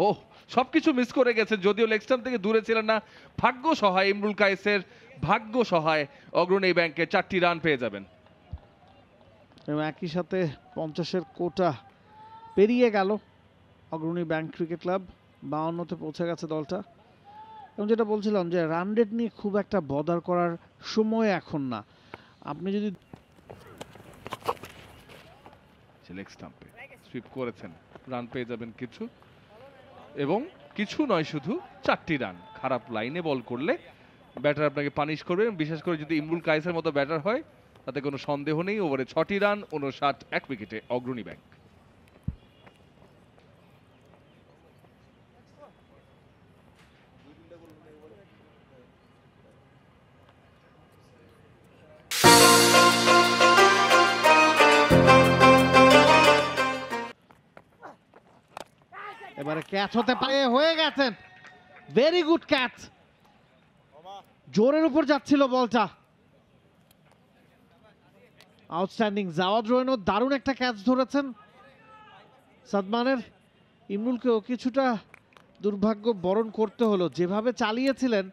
ও সবকিছু মিস করে গেছেন, যদিও লেগ স্টাম্প থেকে দূরে ছিলেন না। ভাগ্য সহায় ইমরুল কায়েসের, ভাগ্য সহায় অগ্রণী ব্যাংকে 4টি রান পেয়ে যাবেন এবং একই সাথে 50-এর কোটা পেরিয়ে গেল অগ্রণী ব্যাংক ক্রিকেট ক্লাব। 52-তে পৌঁছে গেছে দলটা। এবং যেটা বলছিলাম যে রান রেট নিয়ে খুব একটা বদার করার সময় এখন না। আপনি যদি লেগ স্টাম্পে সুইপ করেছেন, রান পেয়ে যাবেন কিছু, এবং কিছু নয় শুধু 4টি রান। খারাপ লাইনে বল করলে ব্যাটার আপনাকে পানিশ করবে, বিশেষ করে যদি ইমরুল কায়েসের মতো ব্যাটার হয় তাতে কোনো সন্দেহ নেই। ওভারে 6টি রান, 59 1 উইকেটে অগ্রণী ব্যাংক। এবারে ক্যাচ হতে পারে, হয়ে গেছেন। ভেরি গুড ক্যাচ, জোরের উপর যাচ্ছিল বলটা। আউটস্ট্যান্ডিং। জাওয়াদ রোয়েনও দারুণ একটা ক্যাচ ধরেছেন সাদমানের। ইমরুলকেও কিছুটা দুর্ভাগ্য বরণ করতে হলো, যেভাবে চালিয়েছিলেন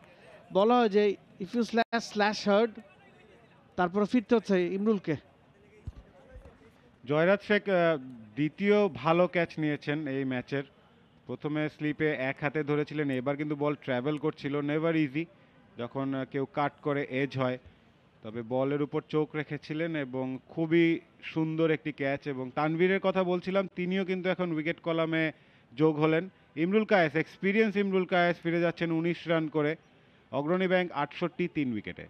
বলা হয় যে ইফ ইউ স্ল্যাশ হার্ড, তারপরে ফিরতে হচ্ছে ইমরুলকে। জয়রাজ শেখ দ্বিতীয় ভালো ক্যাচ নিয়েছেন এই ম্যাচের। প্রথমে স্লিপে এক হাতে ধরেছিলেন, এবার কিন্তু বল ট্রাভেল করছিল। নেভার ইজি যখন কেউ কাট করে এজ হয়, তবে বলের উপর চোখ রেখেছিলেন এবং খুবই সুন্দর একটি ক্যাচ। এবং তানভীরের কথা বলছিলাম, তিনিও কিন্তু এখন উইকেট কলামে যোগ হলেন। ইমরুল কায়েস, এক্সপিরিয়েন্স ইমরুল কায়েস ফিরে যাচ্ছেন 19 রান করে। অগ্রণী ব্যাংক 68 3 উইকেটে।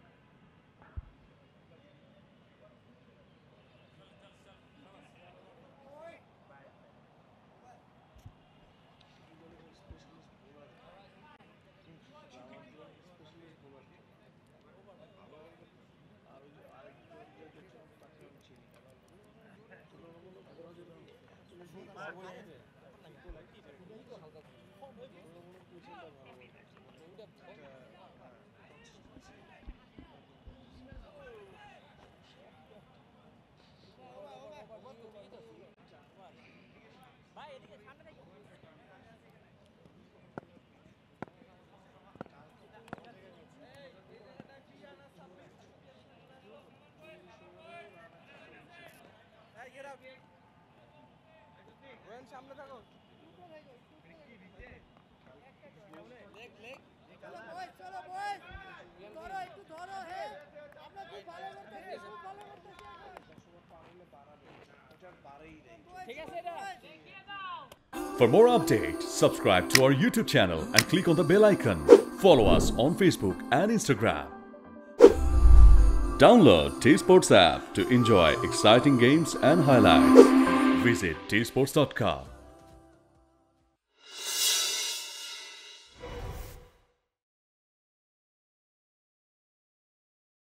For more updates, subscribe to our YouTube channel and click on the bell icon. Follow us on Facebook and Instagram. Download T-Sports app to enjoy exciting games and highlights. Visit tsports.com.